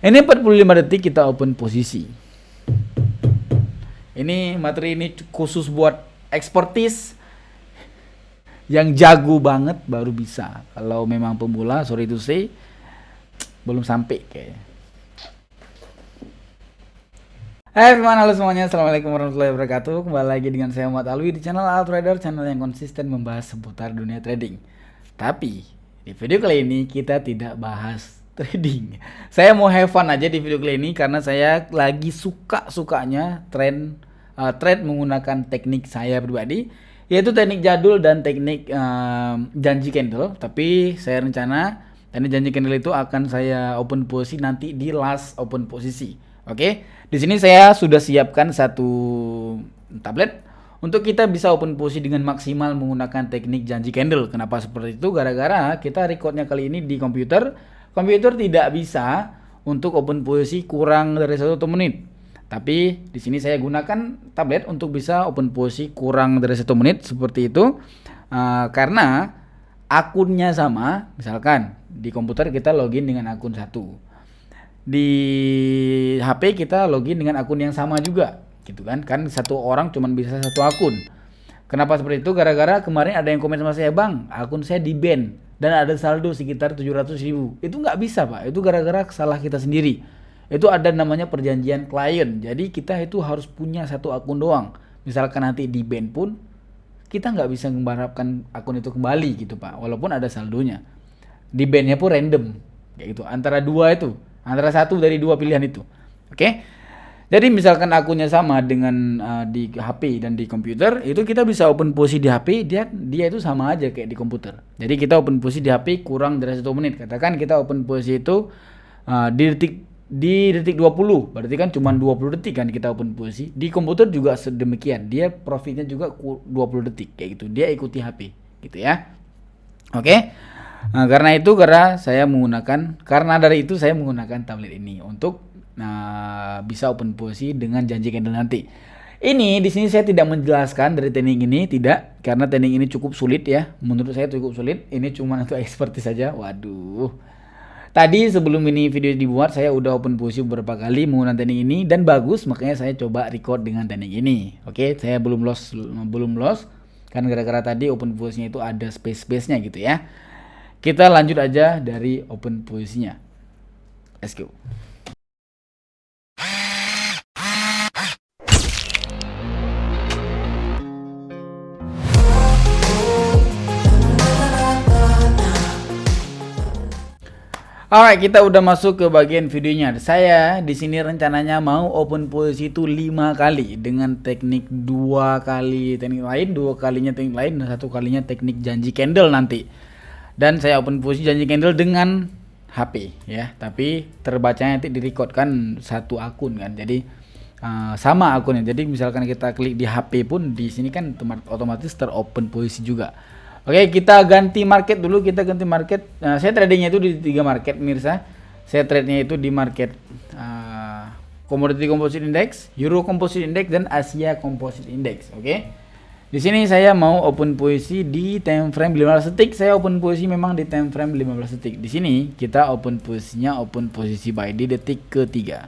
Ini 45 detik kita open posisi. Ini materi ini khusus buat expertise yang jago banget baru bisa. Kalau memang pemula, sorry to say, belum sampai kayaknya. Hai everyone, halo semuanya, assalamualaikum warahmatullahi wabarakatuh. Kembali lagi dengan saya Muhammad Alwi di channel Altrader, channel yang konsisten membahas seputar dunia trading. Tapi di video kali ini kita tidak bahas trading. Saya mau have fun aja di video kali ini karena saya lagi suka-sukanya trade menggunakan teknik saya pribadi, yaitu teknik jadul dan teknik janji candle. Tapi saya rencana teknik janji candle itu akan saya open posisi nanti di last open posisi. Oke, di sini saya sudah siapkan satu tablet untuk kita bisa open posisi dengan maksimal menggunakan teknik janji candle. Kenapa seperti itu? Gara-gara kita recordnya kali ini di komputer. Komputer tidak bisa untuk open posisi kurang dari 1 menit. Tapi di sini saya gunakan tablet untuk bisa open posisi kurang dari 1 menit seperti itu. Karena akunnya sama, misalkan di komputer kita login dengan akun 1. Di HP kita login dengan akun yang sama juga, gitu kan? Kan satu orang cuma bisa satu akun. Kenapa seperti itu? Gara-gara kemarin ada yang komen sama saya, "Bang, akun saya di-ban dan ada saldo sekitar 700.000. Itu nggak bisa, Pak. Itu gara-gara salah kita sendiri. Itu ada namanya perjanjian klien. Jadi kita itu harus punya satu akun doang. Misalkan nanti di-ban pun kita nggak bisa mengharapkan akun itu kembali gitu, Pak. Walaupun ada saldonya. Di-ban-nya pun random, kayak gitu. Antara satu dari dua pilihan itu. Oke. Jadi misalkan akunnya sama dengan di HP dan di komputer, itu kita bisa open posisi di HP, dia itu sama aja kayak di komputer. Jadi kita open posisi di HP kurang dari 1 menit. Katakan kita open posisi itu di detik 20, berarti kan cuma 20 detik kan kita open posisi. Di komputer juga sedemikian, dia profitnya juga 20 detik kayak gitu. Dia ikuti HP gitu ya. Oke. Nah, karena dari itu saya menggunakan tablet ini untuk bisa open posisi dengan janji candle nanti. Di sini saya tidak menjelaskan dari teknik ini, tidak, karena teknik ini cukup sulit ya. Menurut saya cukup sulit. Ini cuma untuk expertise saja. Waduh. Tadi sebelum ini video dibuat saya udah open posisi beberapa kali menggunakan teknik ini dan bagus, makanya saya coba record dengan teknik ini. Oke, saya belum loss kan gara-gara tadi open posisinya itu ada space-nya gitu ya. Kita lanjut aja dari open posisinya. Let's go. Alright, kita udah masuk ke bagian videonya. Saya di sini rencananya mau open posisi itu 5 kali dengan teknik 2 kali teknik lain, 2 kalinya teknik lain dan 1 kalinya teknik janji candle nanti. Dan saya open posisi janji candle dengan HP ya, tapi terbacanya nanti direcord kan satu akun kan, jadi sama akunnya. Jadi misalkan kita klik di HP pun di sini kan otomatis teropen posisi juga. Oke, kita ganti market dulu. Saya tradingnya itu di 3 market mirsa. Saya trade-nya itu di market Commodity Composite Index, Euro Composite Index, dan Asia Composite Index. Oke. Di sini saya mau open posisi di time frame 15 detik. Saya open posisi memang di time frame 15 detik. Di sini kita open posisi buy di detik ketiga.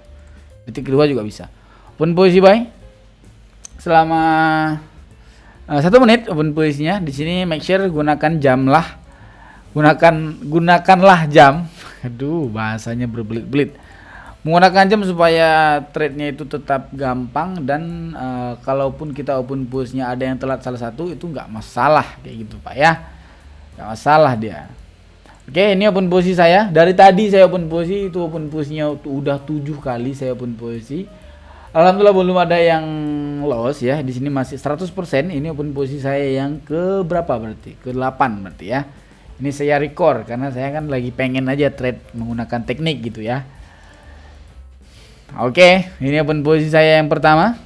Detik kedua juga bisa. Open posisi buy selama 1 menit open posisinya. Di sini make sure gunakan jam lah. Gunakanlah jam. Aduh, bahasanya berbelit-belit. Menggunakan jam supaya trade-nya itu tetap gampang dan kalaupun kita open posisinya ada yang telat salah satu itu nggak masalah kayak gitu Pak ya, nggak masalah dia. Oke, ini open posisi saya. Dari tadi saya open posisi itu open posisinya udah 7 kali saya open posisi. Alhamdulillah belum ada yang loss ya. Di sini masih 100%. Ini open posisi saya yang ke berapa berarti? Ke-8 berarti ya. Ini saya record karena saya kan lagi pengen aja trade menggunakan teknik gitu ya. Oke, ini open posisi saya yang pertama.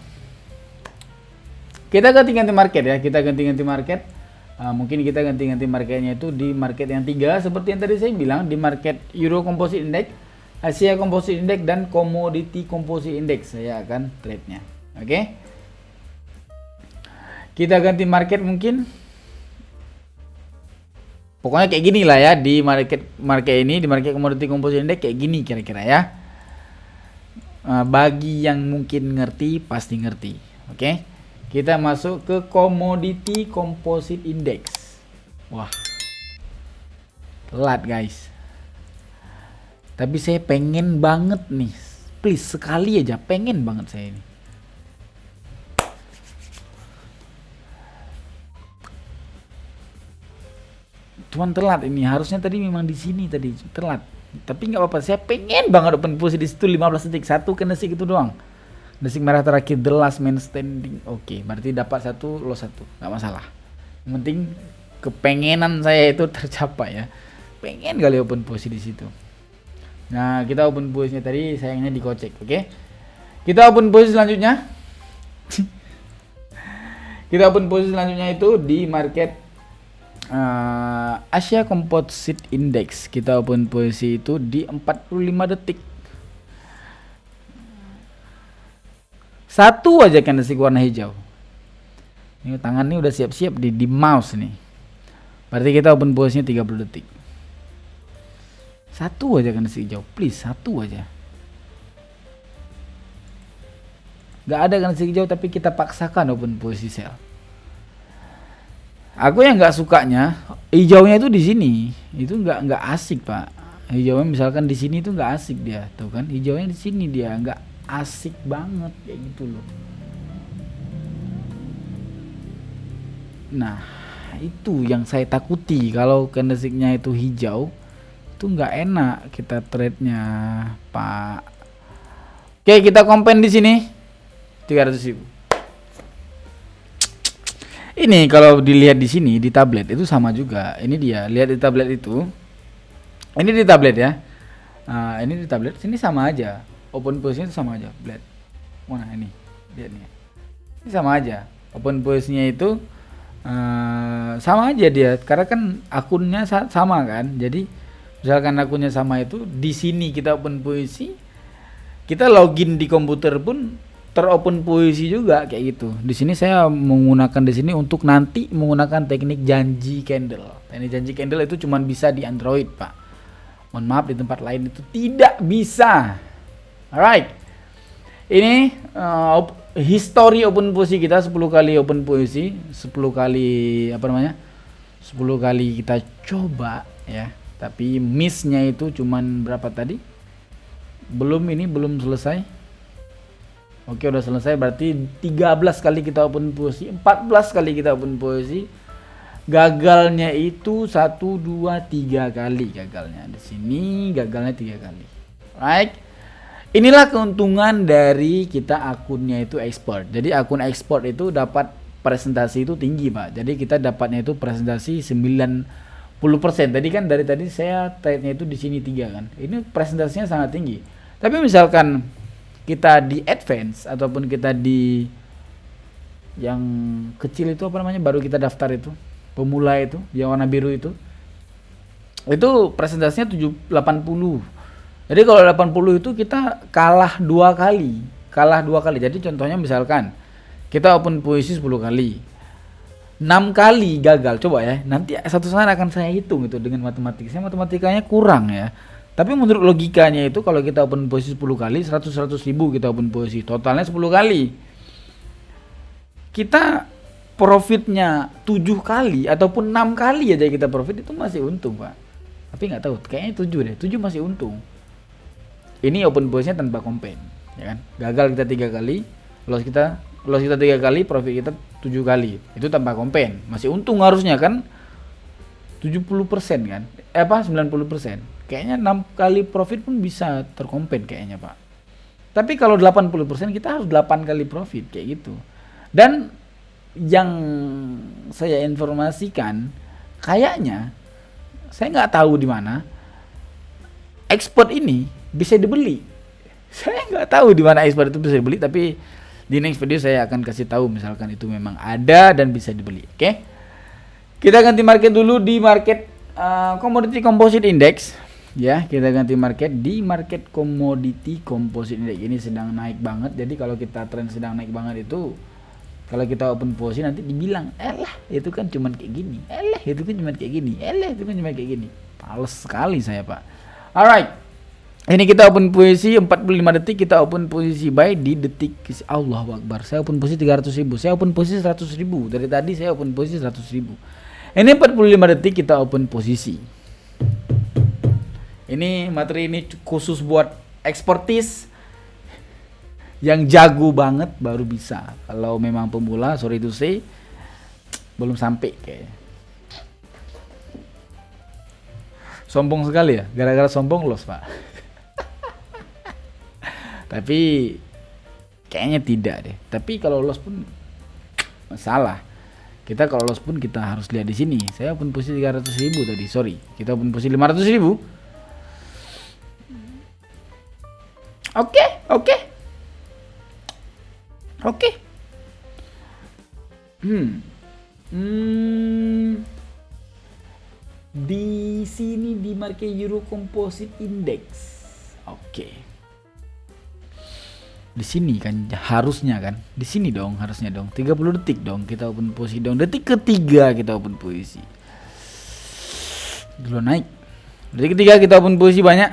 Kita ganti-ganti market ya. Mungkin kita ganti-ganti marketnya itu di market yang 3 seperti yang tadi saya bilang, di market Euro Composite Index, Asia Composite Index, dan Commodity Composite Index saya akan trade-nya. Oke. Kita ganti market mungkin. Pokoknya kayak gini lah ya, di market ini, di market Commodity Composite Index kayak gini kira-kira ya. Bagi yang mungkin ngerti pasti ngerti. Oke, kita masuk ke Commodity Composite Index. Wah, telat guys. Tapi saya pengen banget nih, please sekali aja, pengen banget saya ini. Cuman telat ini, harusnya tadi memang di sini tadi telat. Tapi nggak apa-apa, saya pengen banget open posisi di situ 15 detik, satu candlestick itu doang. Candlestick merah terakhir, the last man standing. Oke, berarti dapat satu, loss satu, nggak masalah. Yang penting kepengenan saya itu tercapai ya. Pengen kali open posisi di situ. Nah, kita open posisinya tadi sayangnya dikocek, oke? Kita open posisi selanjutnya. Kita open posisi selanjutnya itu di market Asia Composite Index. Kita open posisi itu di 45 detik. Satu aja candlestick warna hijau. Ini tangan ini udah siap-siap di mouse nih. Berarti kita open posisinya 30 detik. Satu aja candlestick hijau, please, satu aja. Gak ada candlestick hijau tapi kita paksakan open posisi sell. Aku yang nggak sukanya hijaunya itu di sini, itu nggak asik pak. Hijaunya misalkan di sini itu nggak asik dia, tuh kan? Hijaunya di sini dia nggak asik banget kayak gitu loh. Nah itu yang saya takuti kalau candlesticknya itu hijau, itu nggak enak kita trade-nya pak. Oke, kita compare di sini 300.000. Ini kalau dilihat di sini di tablet itu sama juga. Ini dia, lihat di tablet itu. Ini di tablet ya. Nah, ini di tablet sini sama aja. Open posisinya itu sama aja, blade. Mana ini? Lihat nih. Ini sama aja. Open posisinya itu sama aja dia. Karena kan akunnya sama kan. Jadi misalkan akunnya sama itu, di sini kita open posisi, kita login di komputer pun teropen posisi juga kayak gitu. Di sini saya menggunakan di sini untuk nanti menggunakan teknik janji candle. Teknik janji candle itu cuma bisa di Android, Pak. Mohon maaf di tempat lain itu tidak bisa. Alright. Ini history open posisi kita 10 kali open posisi, 10 kali apa namanya? 10 kali kita coba ya. Tapi missnya itu cuman berapa tadi? Belum selesai. Oke, udah selesai, berarti 13 kali kita open posisi, 14 kali kita open posisi. Gagalnya itu 1 2 3 kali gagalnya. Di sini gagalnya 3 kali. Right? Inilah keuntungan dari kita akunnya itu export. Jadi akun export itu dapat presentasi itu tinggi, Pak. Jadi kita dapatnya itu presentasi 90%. Tadi kan dari tadi saya trade-nya itu di sini 3 kan. Ini presentasinya sangat tinggi. Tapi misalkan kita di advance ataupun kita di yang kecil itu apa namanya, baru kita daftar itu, pemula itu yang warna biru itu presentasinya 80. Jadi kalau 80 itu kita kalah 2 kali. Jadi contohnya misalkan kita open posisi 10 kali, 6 kali gagal. Coba ya, nanti satu saat akan saya hitung itu dengan matematika. Saya matematikanya kurang ya. Tapi menurut logikanya itu kalau kita open posisi 10 kali 100 ribu kita open posisi, totalnya 10 kali. Kita profitnya 7 kali ataupun 6 kali aja kita profit itu masih untung, Pak. Tapi nggak tahu, kayaknya 7 deh. 7 masih untung. Ini open posisinya tanpa kompen, ya kan? Gagal kita 3 kali, loss kita 3 kali, profit kita 7 kali. Itu tanpa kompen. Masih untung harusnya kan? 70% kan? 90%. Kayaknya 6 kali profit pun bisa terkompen kayaknya, Pak. Tapi kalau 80% kita harus 8 kali profit kayak gitu. Dan yang saya informasikan, kayaknya saya nggak tahu di mana export ini bisa dibeli. Saya nggak tahu di mana export itu bisa dibeli, tapi di next video saya akan kasih tahu misalkan itu memang ada dan bisa dibeli. Oke? Kita ganti market dulu di market Commodity Composite Index. Ya, kita ganti market di market Commodity Composite Index. Ini sedang naik banget. Jadi kalau kita trend sedang naik banget itu, kalau kita open posisi nanti dibilang, "Elah, itu kan cuman kayak gini. Elah, itu kan cuman kayak gini. Elah, itu kan cuman kayak gini." Males sekali saya, Pak. Alright. Ini kita open posisi 45 detik, kita open posisi buy di detik Allahu Akbar. Saya open posisi 300.000. Saya open posisi 100.000. Dari tadi saya open posisi 100.000. Ini 45 detik kita open posisi. Ini materi ini khusus buat expertise yang jago banget baru bisa. Kalau memang pemula, sorry to say, belum sampai kayaknya. Sombong sekali ya, gara-gara sombong loss pak. Tapi kayaknya tidak deh. Tapi kalau loss pun masalah. Kita kalau loss pun kita harus lihat di sini. Saya open posisi 300.000 tadi, sorry. Kita open posisi 500.000. Oke. Di sini di market Euro Composite Index. Oke. Di sini kan harusnya kan. Di sini dong, harusnya dong. 30 detik dong kita open posisi dong. Detik ketiga kita open posisi. Dulu naik. Detik ketiga kita open posisi banyak.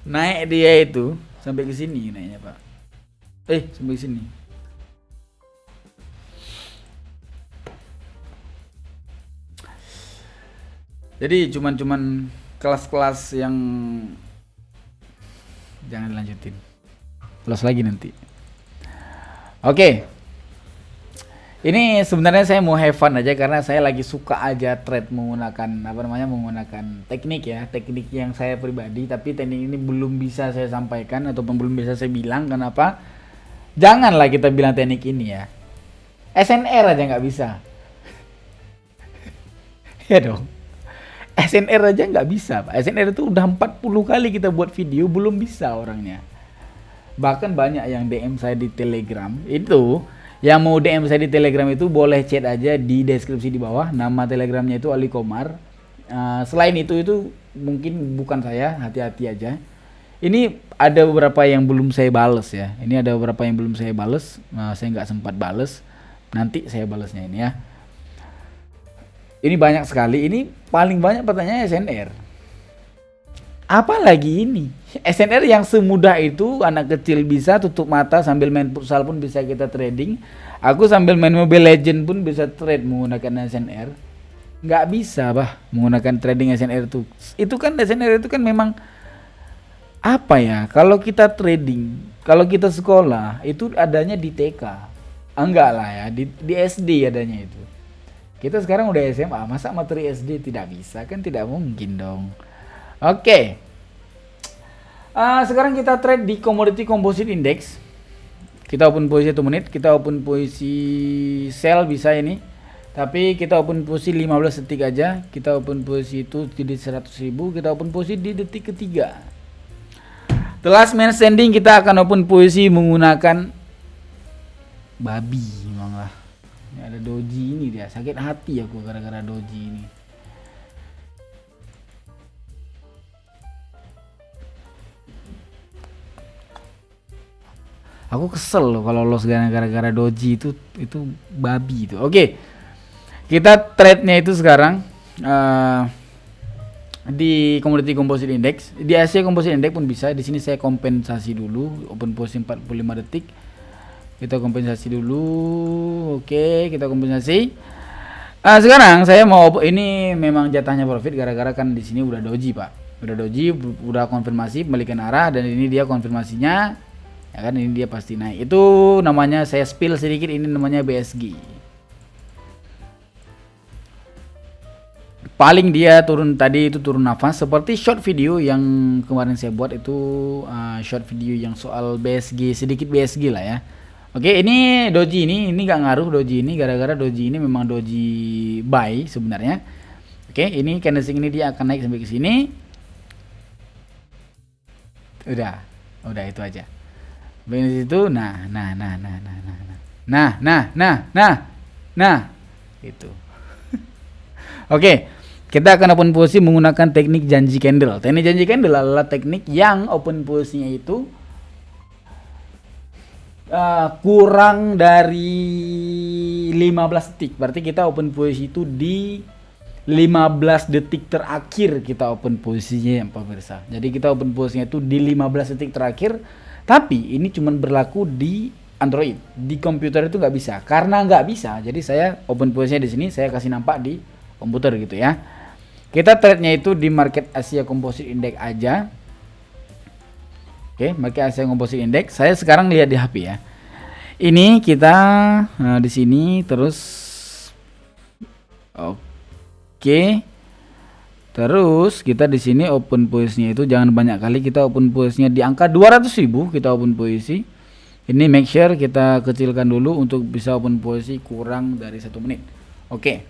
Naik dia itu sampai ke sini naiknya, Pak. Sampai ke sini. Jadi cuman kelas-kelas yang jangan dilanjutin. Loss lagi nanti. Oke. Ini sebenarnya saya mau have fun aja karena saya lagi suka aja trade menggunakan menggunakan teknik ya, teknik yang saya pribadi, tapi teknik ini belum bisa saya sampaikan ataupun belum bisa saya bilang. Kenapa? Janganlah kita bilang teknik ini ya. SNR aja nggak bisa. Ya dong. SNR aja nggak bisa, Pak. SNR itu udah 40 kali kita buat video belum bisa orangnya. Bahkan banyak yang DM saya di Telegram itu. Yang mau DM saya di Telegram itu boleh chat aja di deskripsi di bawah. Nama Telegramnya itu Ali Komar. Selain itu mungkin bukan saya, hati-hati aja. Ini ada beberapa yang belum saya bales ya. Ini ada beberapa yang belum saya bales. Saya nggak sempat bales. Nanti saya balesnya ini ya. Ini banyak sekali. Ini paling banyak pertanyaan SNR. Apalagi ini SNR yang semudah itu, anak kecil bisa tutup mata sambil main futsal pun bisa kita trading. Aku sambil main Mobile Legend pun bisa trade menggunakan SNR. Nggak bisa bah menggunakan trading SNR itu. Itu kan SNR itu kan memang apa ya? Kalau kita trading, kalau kita sekolah itu adanya di TK. Enggak lah ya, di SD adanya itu. Kita sekarang udah SMA, masa materi SD tidak bisa? Kan tidak mungkin dong. Oke. Sekarang kita trade di Commodity Composite Index. Kita open posisi 1 menit, kita open posisi sell bisa ini. Tapi kita open posisi 15 detik aja. Kita open posisi itu di 100.000, kita open posisi di detik ketiga. The last man standing kita akan open posisi menggunakan babi memang lah. Ini ada doji ini dia, sakit hati aku gara-gara doji ini. Aku kesel loh kalau loss gara-gara doji itu babi itu. Oke. Kita trade-nya itu sekarang di Commodity Composite Index, di Asia Composite Index pun bisa. Di sini saya kompensasi dulu, open posisi 45 detik. Kita kompensasi dulu. Oke, kita kompensasi. Sekarang saya mau, ini memang jatahnya profit gara-gara kan di sini udah doji, Pak. Udah doji, udah konfirmasi kembalikan arah, dan ini dia konfirmasinya. Ya kan, ini dia pasti naik. Itu namanya, saya spill sedikit, ini namanya BSG. Paling dia turun tadi itu turun nafas, seperti short video yang kemarin saya buat itu, short video yang soal BSG, sedikit BSG lah ya. Oke, ini doji ini nggak ngaruh doji ini, gara-gara doji ini memang doji buy sebenarnya. Oke, ini candlestick ini dia akan naik sampai ke sini. Udah itu aja. Begini itu, nah, itu. Oke, Kita akan open posisi menggunakan teknik janji candle. Teknik janji candle adalah teknik yang open posisinya itu kurang dari 15 detik. Berarti kita open posisi itu di 15 detik terakhir kita open posisinya ya pemirsa. Jadi kita open posisinya itu di 15 detik terakhir. Tapi ini cuma berlaku di Android. Di komputer itu nggak bisa. Karena nggak bisa, jadi saya open posisinya di sini. Saya kasih nampak di komputer gitu ya. Kita trade-nya itu di Market Asia Composite Index aja. Oke, Market Asia Composite Index. Saya sekarang lihat di HP ya. Ini kita di sini terus. Oke. Terus kita di sini open posisinya itu jangan banyak kali, kita open posisinya di angka 200.000 kita open posisi. Ini make sure kita kecilkan dulu untuk bisa open posisi kurang dari 1 menit. Oke.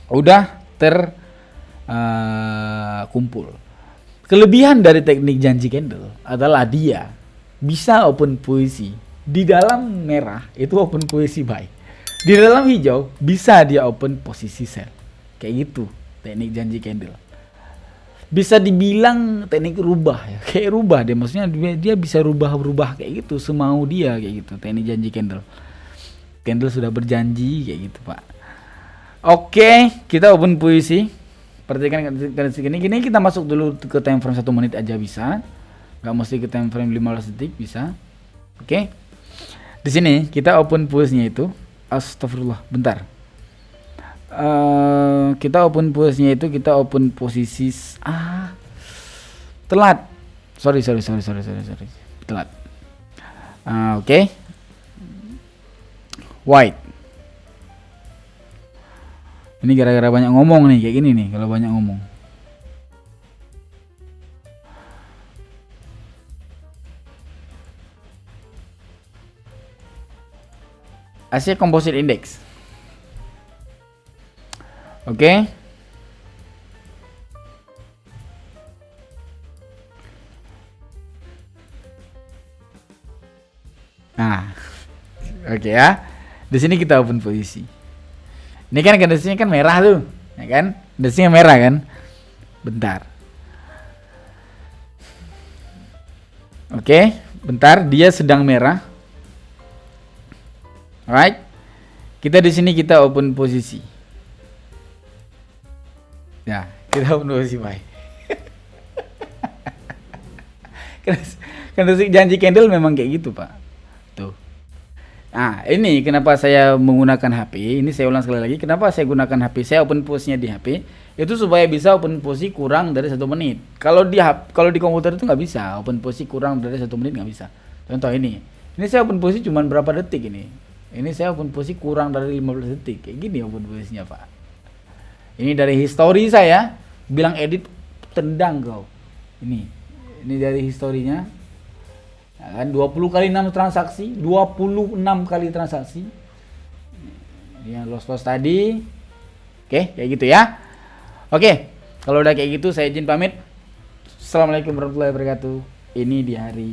Udah kumpul. Kelebihan dari teknik janji candle adalah dia bisa open posisi di dalam merah itu open posisi buy, di dalam hijau bisa dia open posisi sell. Kayak gitu teknik janji candle. Bisa dibilang teknik rubah ya, kayak rubah deh, maksudnya dia bisa rubah kayak gitu semau dia kayak gitu. Teknik janji candle. Candle sudah berjanji kayak gitu pak. Oke, kita open posisi. Perhatikan gini kita masuk dulu ke time frame 1 menit aja bisa. Nggak mesti ke time frame 15 detik bisa. Oke. Di sini kita open posisinya itu, astagfirullah, bentar. Kita open posisinya itu kita open posisi telat. Sorry. Telat. Oke. White. Ini gara-gara banyak ngomong nih, kayak gini nih kalau banyak ngomong. Asia Composite Index. Oke. Nah. Oke ya. Di sini kita open posisi. Ini kan kondisinya kan merah tuh, ya kan? Kondisinya merah kan? Bentar. Oke, bentar, dia sedang merah. Alright. Kita di sini kita open posisi. Ya, kita open posisi buy. Kondisi janji candle memang kayak gitu, Pak. Tuh. Nah, ini kenapa saya menggunakan HP. Ini saya ulang sekali lagi. Kenapa saya gunakan HP? Saya open posisinya di HP itu supaya bisa open posisi kurang dari 1 menit. Kalau di komputer itu nggak bisa. Open posisi kurang dari 1 menit nggak bisa. Contoh ini. Ini saya open posisi cuma berapa detik ini. Ini saya open posisi kurang dari 15 detik. Kayak gini open posisinya, Pak. Ini dari history saya. Bilang edit, tendang kau. Ini dari historinya. Ya kan 20 kali 6 transaksi, 26 kali transaksi. Yang loss tadi. Oke, kayak gitu ya. Oke, kalau udah kayak gitu saya izin pamit. Assalamualaikum warahmatullahi wabarakatuh. Ini di hari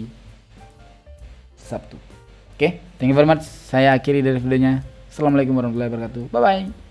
Sabtu. Oke, thank you very much. Saya akhiri dari videonya. Assalamualaikum warahmatullahi wabarakatuh. Bye bye.